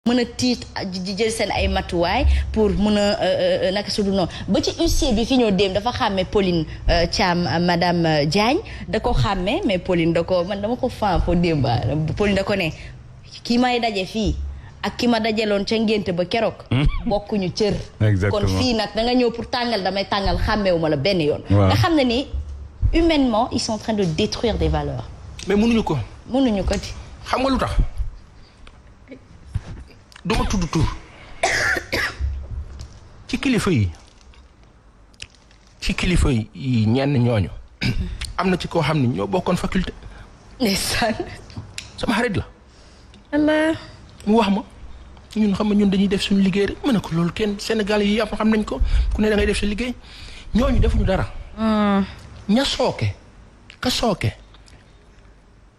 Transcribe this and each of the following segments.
mën a tiit jël seen ay matuwaay pour mën a naka su dul noonu ba ci huissier bi fi ñoo dem dafa xàmme Pauline Thiam madame Diagne da ko xàmme mais Pauline da ko man dama ko fan pour démb Pauline da ko ne kii may daje fii ak ki ma dajeloon ca ngénte ba keroog bokkuñu cër. kon fii nag da nga ñëw pour tàngal damay tàngal xàmmewuma la benn yoon. nga xam ne ni humainement ils sont en train de détruire des valeurs. mais mënuñu ko. mënuñu ko ci. xam nga lu tax. duma tudd tur ci kilifa yi ñenn ñooñu am na ci koo xam ne ñoo bokkoon faculté. ndeysaan. sama xarit la. Allah. mu wax ma ñun xam nga ñun dañuy def suñu liggéey rek ma ne ko loolu kenn Sénégal yi am xam nañ ko ku ne da ngay def sa liggéey ñooñu defuñu dara. ña sooke ka sooke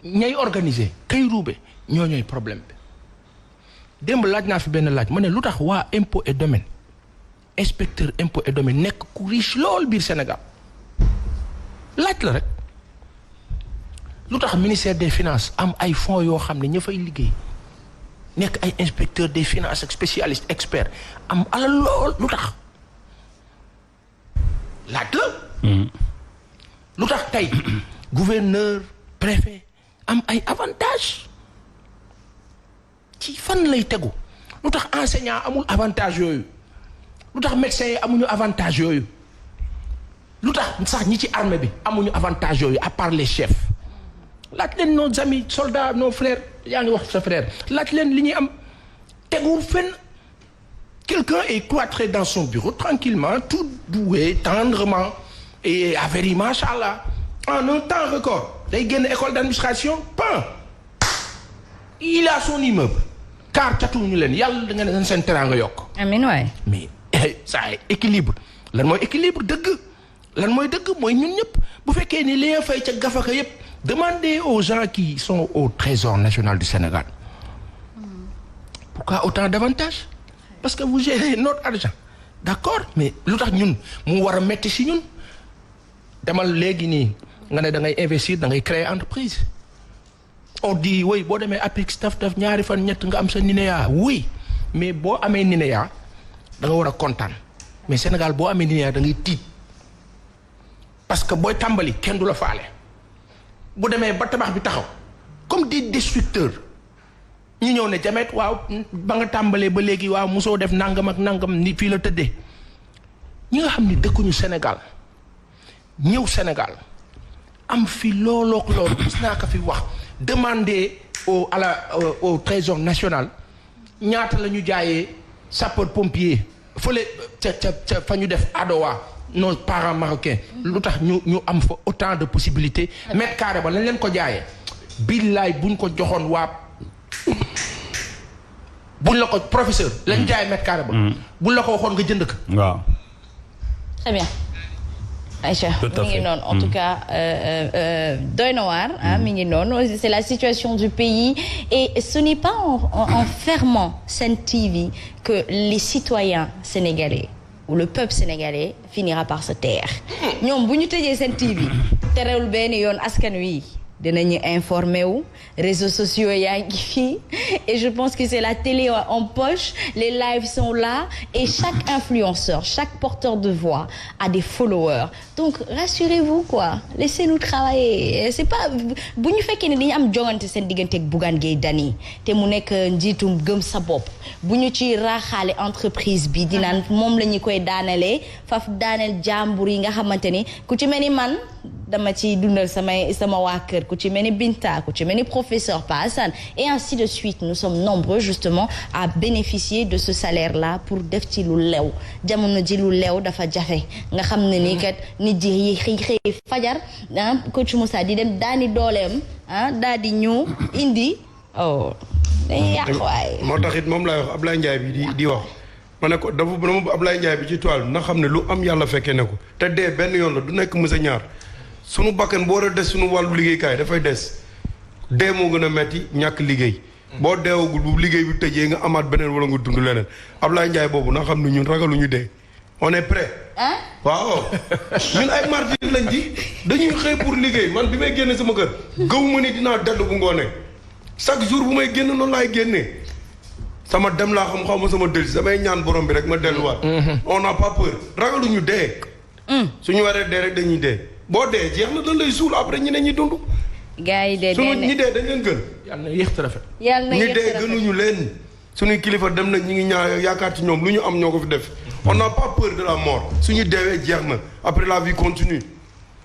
ñay organiser kay ruube ñooñooy problème bi. démb laaj naa fi benn laaj ma ne lu tax waa impôt et domaine inspecteur impôt et domaine nekk ku riche lool biir Sénégal laaj la rek lu tax ministère des finances am ay fonds yoo xam ne ña fay liggéey nekk ay inspecteur des finances ak spécialiste expert am alal lool lu tax laaj la. lu tax tey gouverneur préfet am ay avantages. ci fan lay tegu lu tax enseignant amul avantage yooyu lu tax médecin yi amuñu avantage yooyu lu tax sax ñi ci armée bi amuñu avantage yooyu à part les chefs laaj leen nos amis soldats nos frères yaa ngi wax sa frère laaj leen li ñuy am teguwul fenn quelqu'un est cloîtré dans son bureau tranquillement tout doué tendrement et avéré machallah en un temps record day génn école d'administration pan il a son immeuble car catuñu leen yàlla da nga ne seen teraanga yokk. amiin waay. mais ça équilibre lan mooy équilibre dëgg lan mooy dëgg mooy ñun ñëpp bu fekkee ni li nga fay ca gafaka yëpp demandez aux gens qui sont au trésor national du Sénégal pourquoi autant d'avantages parce que vous gérez notre argent d'accord mais lu tax ñun mu war a metti si ñun demal léegi nii nga ne da ngay investir da ngay créer entreprise. on dit oui boo demee APEX taf ñaari fan ñett nga am sa NINEA oui mais boo amee NINEA da nga war a kontaan mais Sénégal boo amee NINEA da ngay tiit parce que booy tàmbali kenn du la faale bu demee ba tabax bi taxaw comme des destructeurs ñu ñëw ne jamet waaw ba nga tàmbalee ba léegi waaw mosoo def nangam ak nangam ni fii la tëddee ñi nga xam ni dëkkuñu Sénégal ñëw Sénégal am fi loolook loolu gis naa ko fi wax. demander au trésor national ñaata la ñu jaayee sapeur pompier fële ca fa ñu def Adowa nos parents marocains lu tax ñu am fa autant de possibilités mètre carré ba lañ leen ko jaayee billaay buñ ko joxoon waa buñ la ko professeur lañ jaayee mètre carré ba buñ la ko waxoon nga jënd ko waaw très bien Aïcha mi ngi noonu en tout cas doy na waar mi ngi noonu c'est la situation du pays et ce n'est pas en fermant Sen TV que les citoyens sénégalais ou le peuple sénégalais finira par se taire ñoom bu ñu tëjee Sen TV terewul benn yoon askan wi dinañu informé wu réseaux sociaux yaa ngi fii et je pense que c'est la télé en poche les lives sont là et chaque influenceur chaque porteur de voix a des followers donc rassurez-vous quoi laissez-nous travailler c'est pas bu ñu fekkee ne dañu am jongante seen diggante ak Bougane Gueye Dany te mu nekk njiitum gëm sa bopp bu ñu ci raaxaale entreprise bi dinaan moom la ñu koy daanalee faf daaneel jàmbur yi nga xamante ni ku ci mel ni man dama ci dundal sama waa kër ku ci mel ni Binta ku ci mel ni professeur Pa Assane et ainsi de suite nous sommes nombreux justement à bénéficier de ce salaire là pour def ci lu lew jamono ji lu lew dafa jafe nga xam ne ni kat nit ji xëy fajar coach Moussa di dem daani dooleem daal di ñëw indi day yàq waay moo tax it moom laay wax Ablaye Ndiaye bi di wax ma ne ko dafa Ablaye Ndiaye bi ci toile na xam ne lu am yàlla fekkee ne ko te dee benn yoon la du nekk mësa ñaar sunu bakkan boo war a des sunu wàllu liggéeykaay dafay des dee moo gën a metti ñàkk liggéey boo deewagul bu liggéey bi tëjee nga amaat beneen wala nga dund leneen Ablaye Ndiaye boobu na xam ne ñun ragaluñu dee on est prêt. waaw ñun ay martyr lañ ji dañuy xëy pour liggéey man bi may génne sama kër gëw ma ni dinaa dellu bu ngoonee chaque jour bu may génn noonu laay génnee sama dem laa xam xaw ma sama dellusi damay ñaan borom bi rek ma delluwaat. on n'a pas peur ragaluñu dee. suñu waree dee rek dañuy dee boo dee jeex na dañ lay suul après ñi ne ñi dund. gars yi de suñu ñi dee dañ leen gën. yàlla na yéex te rafet. yàlla na ñi yéex te dee rafet gënuñu leen. suñuy kilifa dem na ñi ngi yaakaar ci ñoom lu ñu am ñoo ko fi def. on n'a pas peur de la mort suñu deewee jeex na après la vie continue.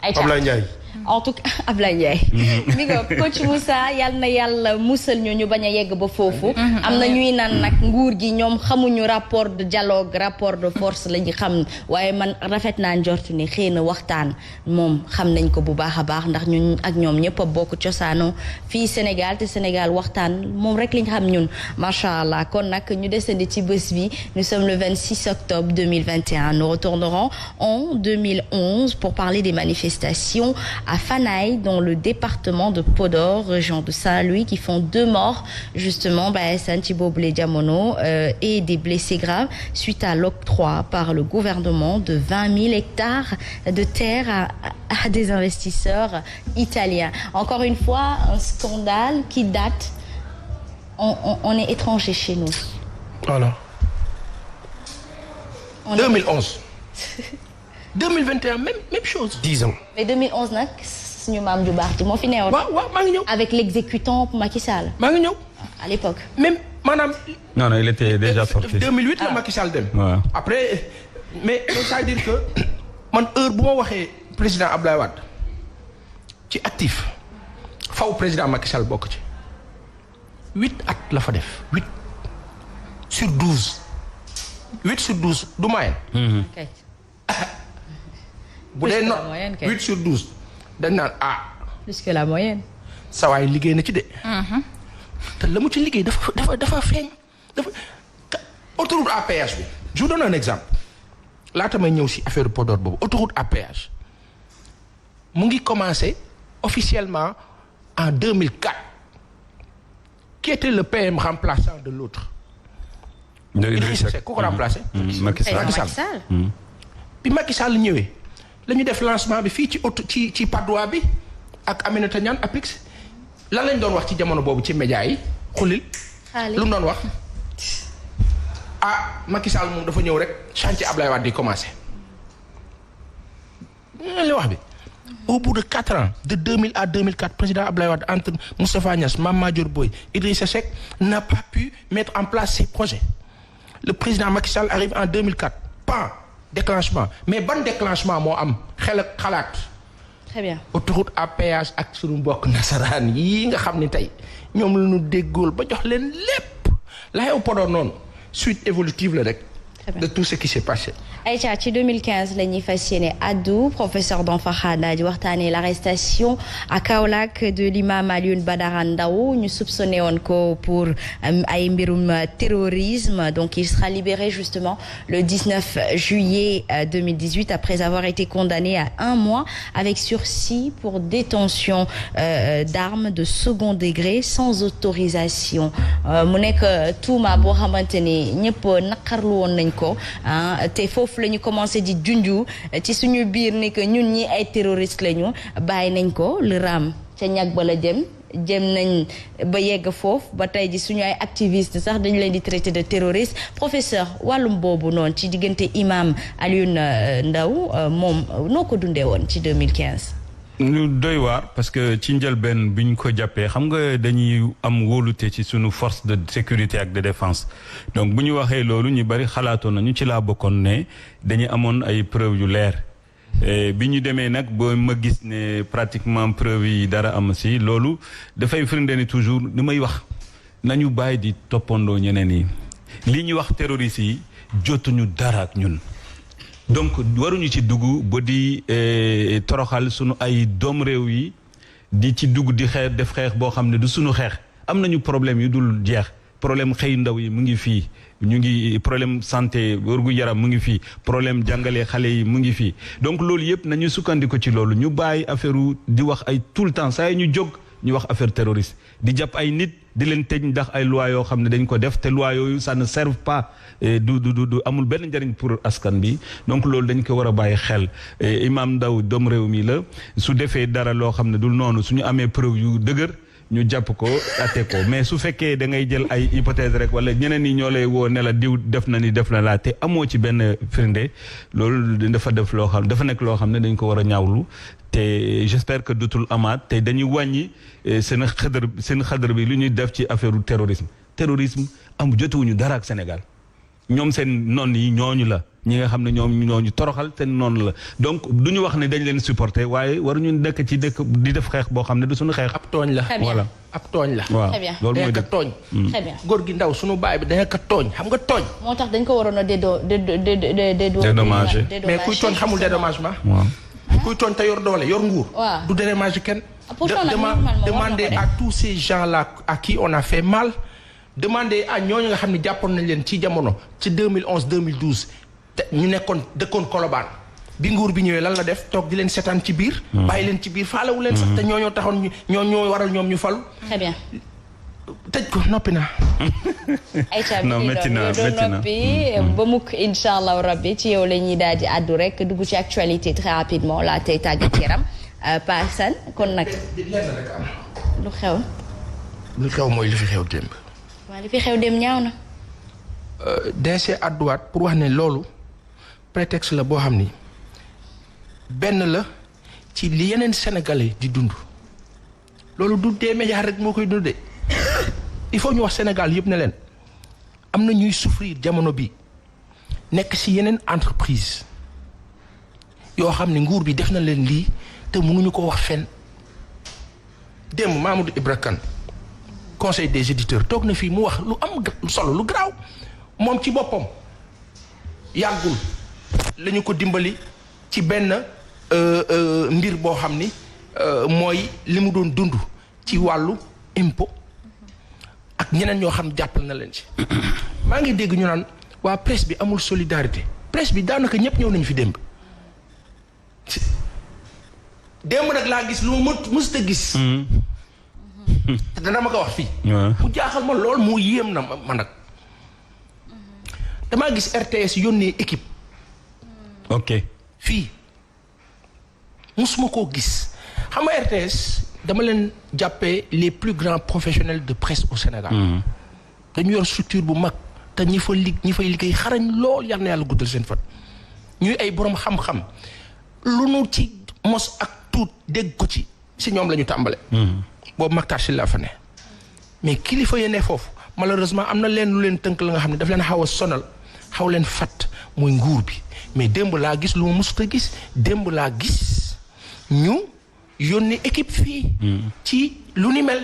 Ablaye Ndiaye. en tout cas Ablaye Ndiaye. mi nga coach Moussa yal na yàlla musal ñu bañ a yegg ba foofu. am na ñuy naan nag nguur gi ñoom xamuñu rapport de dialogue rapport de force la ñu xam waaye man rafet naa njortu ni xëy na waxtaan moom xam nañ ko bu baax a baax ndax ñun ak ñoom ñëpp a bokk cosaano fii Sénégal te Sénégal waxtaan moom rek liñ xam ñun macha allah kon nag ñu desandi ci bés bi nous sommes le 26 octobre 2021 nous retournerons en 2011 pour parler des manifestations à Fanaï, dans le département de Podor, région de Saint-Louis, qui font 2 morts, justement, Santibo Blediamono, et des blessés graves suite à l'octroi par le gouvernement de 20 000 hectares de terre à des investisseurs italiens. Encore une fois, un scandale qui date. On est étranger chez nous. Voilà. 2011. 2021 même chose. 10 ans. mais 2011 nag suñu maam ju baax ji moo fi newoon. waaw maa ngi ñëw. avec l'exécutant Macky Sall. maa ngi ñëw. à l'époque. même maanaam. non il était déjà sorti. 2008 la Macky Sall dem. waaw après mais ça veut dire que man heure bu ma waxee président Abdoulaye Wade ci actif faw président Macky Sall bokk ci 8 at la fa def 8 sur 12 du moyenne. Okay. bu dee not 8 sur 12 dañ naan plus que la moyenne. sa waay liggéey na ci de. te la mu ci liggéey dafa feeñ dafa autoroute à péage bi. je vous donne un exemple laata may ñëw si affaire Podor boobu autoroute à péage mu ngi commencé officiellement en 2004 qui était le PM remplaçant de l'autre. Idrissa Seck ku ko remplacé. Macky Sall. bi Macky Sall ñëwee. la ñu def lancement bi fii ci Padois bi ak Aminata Niane Apix lan lañ doon wax ci jamono boobu ci média yi xulil lu mu doon wax Macky Sall moom dafa ñëw rek chantier Ablaye Wade di commencé li wax bi au bout de 4 ans de 2000 à 2004 président Ablaye Wade entre Moustapha Niasse Mame Madior Boye Idrissa Seck n'a pas pu mettre en place ses projets le président Macky Sall arrive en 2004 déclenchement mais ban déclenchement moo am xel ak xalaat. très bien. autoroute à péage ak sunu mbokk nasaraan yii nga xam ni tey ñoom la ñu déggool ba jox leen lépp la xew Podor noonu suite évolutive la rek. de tout ce qui s'est passé. Aïcha ci 2015 la ñuy fas yéene addu professeur d'Anfakhada di waxtaanee l'arrestation à Kaolack de l'imam Alioune Badara Ndao ñu soupçonné woon ko pour ay mbirum terrorisme donc il sera libéré justement le 19 juillet 2018 après avoir été condamné à 1 mois avec sursis pour détention d'armes de second degré sans autorisation mu nekk tuuma boo xamante ni ñëpp naqarlu woon nañ ko te foofu la ñu commencé di junju ci suñu biir ni que ñun ñi ay terroristes lañu bàyyi nañ ko le ram ca ñag ba la jëm nañ ba yegg foofu ba tey ji suñu ay activistes sax dañu leen di traité de terroriste professeur wàllum boobu noonu ci diggante imam Alioune Ndao moom noo ko dundee woon ci 2015. ñu doy waar parce que ci njëlbeen bi ñu ko jàppee xam nga dañuy am wóolute ci sunu force de sécurité ak de défense donc bu ñu waxee loolu ñu bari xalaatoon nañu ci laa bokkoon ne dañuy amoon ay preuves yu leer bi ñu demee nag ba ma gis ne pratiquement preuves yi dara am si loolu dafay firnde ni toujours ni may wax nañu bàyyi di toppandoo ñeneen yi li ñuy wax terroristes yi jotuñu dara ak ñun. donc waruñu ci dugg ba di toroxal sunu ay doom réew yi di ci dugg di xeex def xeex boo xam ne du sunu xeex am nañu problème yu dul jeex problème xëy ndaw yi mu ngi fii ñu ngi problème santé wérgu yaram mu ngi fii problème jàngale xale yi mu ngi fii donc loolu yëpp nañu sukkandiku ci loolu ñu bàyyi affaire di wax ay tout le temps saa yi ñu jóg ñu wax affaire terroriste di jàpp ay nit di leen tëj ndax ay loi yoo xam ne dañ ko def te loi yooyu ça ne serve pas du amul benn njëriñ pour askan bi donc loolu dañ ko war a bàyyi xel imam Ndao doom réew mi la su defee dara loo xam ne dul noonu suñu amee preuve yu dëgër ñu jàpp ko atte ko mais su fekkee da ngay jël ay hypothèse rek wala ñeneen ñi ñoo lay woo ne la diw def na ni def na laa te amoo ci benn firnde loolu dafa def loo xam dafa nekk loo xam ne dañ ko war a ñaawlu te j'espère que dutul amaat te dañuy wàññi seen xadar bi lu ñuy def ci affaire terrorisme am jotuwuñu dara ak Sénégal ñoom seen noon yi ñooñu la ñi nga xam ne ñoom ñooñu toroxal seen noonu la donc du ñu wax ne dañ leen supporter waaye waruñu nekk ci dëkk di def xeex boo xam ne du suñu xeex. ab tooñ la voilà ab tooñ la. waaw loolu mooy dëgg tooñ. très bien góor gi ndaw suñu baay bi dañu ko tooñ xam nga tooñ. moo tax dañ ko waroon a dédommager mais kuy tooñ xamul dédommagement. waaw kuy tooñ te yor doole yor nguur. waaw du dédommager kenn. demander à tous ces gens là à qui on a fait mal. demander à ñooñu nga xam ne jàppoon nañ leen ci jamono ci 2011 2012 te ñu dëkkoon Colobane bi nguur bi ñëwee lan la def toog di leen seetaan ci biir. bàyyi leen ci biir faalewu leen sax te ñooñoo taxoon ñoo waral ñoom ñu falu. très bien. tëj ko noppi naa. Aïcha non métti na noppi ba mukk incha allahu rabbi ci yow la ñuy daal di àddu rek dugg ci actualité très rapidement la tey tàggat yaram Pa Assane kon nag. lu xew. lu xew mooy li fi xew démb. waaw li fi xew dem ñaaw na. DC àdduwaat pour wax ne loolu prétexte la boo xam ni benn la ci li yeneen sénégalais di dund loolu du des médias rek moo koy dundee il faut ñu wax Sénégal yëpp ne leen am na ñuy souffrir jamono bi nekk ci yeneen entreprise yoo xam ne nguur bi def na leen lii te mënuñu ko wax fenn démb Mamadou Ibra Kane conseil des éditeurs toog na fii mu wax lu am solo lu garaaw moom ci boppam yàggul la ñu ko dimbali ci benn mbir boo xam ni mooy li mu doon dund ci wàllu impôt ak ñeneen ñoo xam jàppal na leen ci. maa ngi dégg ñu naan waa presse bi amul solidarité presse bi daanaka ñëpp ñëw nañu fi démb nag laa gis lu ma mësut a gis. te dana ma ko wax fii. mu jaaxal ma lool mu yéem na ma nag. damaa gis RTS yónnee équipe. ok fii musuma koo gis xam nga RTS dama leen jàppee les plus grands professionnels de presse au Sénégal. dañu yor structure bu mag te ñi fay liggéey xarañ lool yal na yàlla guddal seen fan. ñuy ay borom xam-xam lu nu ci mos ak tuut dégg ko ci si ñoom la ñu tàmbale. boobu Mactar Sylla la fa ne mais kilifa yi ne foofu malheureusement am na leen lu leen tënk la nga xam ne daf leen xaw a sonal xaw leen fàtt mooy nguur bi mais démb laa gis lu ma mësut a gis démb laa gis ñu yónni équipe fii. ci lu ni mel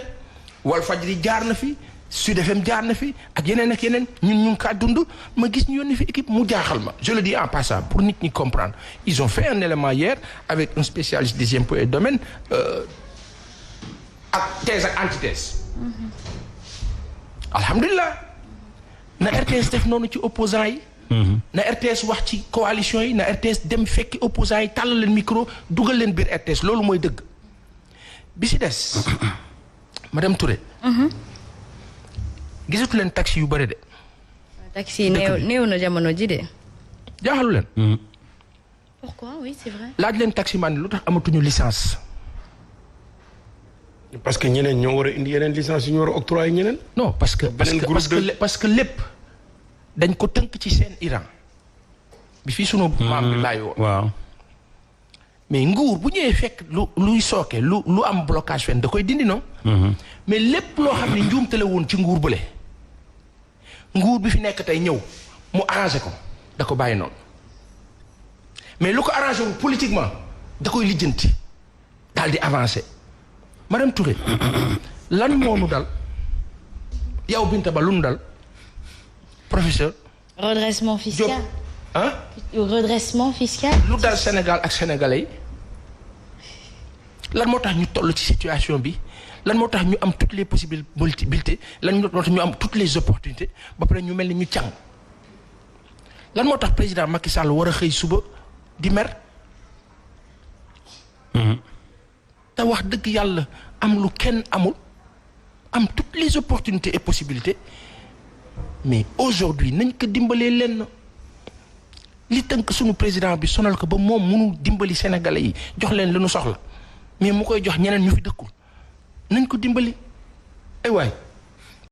Walfadjri jaar na fi Sud FM jaar na fi ak yeneen ak yeneen ñun ñu ngi kaa dund ma gis ñu yónni fi équipe mu jaaxal ma je le dis en passant pour nit ñi comprendre ils ont fait un élément hier avec un spécialiste des impôts et domaines. ak thèse ak antithèse. alhamdulilah na RTS def noonu ci opposants yi. na RTS wax ci coalition yi na RTS dem fekki opposants yi tàllal leen micro dugal leen biir RTS loolu mooy dëgg. bi si des madame Touré. gisatu leen taxi yu bëri de. taxi néew na jamono ji de. jaaxalu leen. pourquoi oui c'est vrai. laaj leen taxi man lu tax amatuñu licence. parce que ñeneen ñoo war a indi yeneen licence yu ñu war a octroyer ñeneen. non parce que lépp dañ ko tënk ci seen Iran bi fii sunu maam bi bàyyi woon. waaw. mais nguur bu ñëwee fekk luy sooke lu am blocage fenn da koy dindi non. mais lépp loo xam ne njuumte la woon ci nguur bële nguur bi fi nekk tey ñëw mu arrangé ko da ko bàyyi noonu mais lu ko arrangé wu politiquement da koy lijjanti daal di avancé. Madame Touré lan moo nu dal yow Binta Ba lu nu dal professeur. redressement fiscal Diop ah. redressement fiscal. lu dal Sénégal ak sénégalais yi lan moo tax ñu toll ci situation bi lan moo tax ñu am toutes les possibilités lan moo tax ñu am toutes les opportunités ba pare ñu mel ni ñu càng lan moo tax président Macky Sall war a xëy suba di mer. te wax dëgg yàlla am lu kenn amul am toutes les opportunités et possibilités mais aujourd'hui nañ ko dimbalee leen li tënk suñu président bi sonal ko ba moom mënul dimbali sénégalais yi jox leen lu nu soxla mais mu koy jox ñeneen ñu fi dëkkul nañ ko dimbali ay waay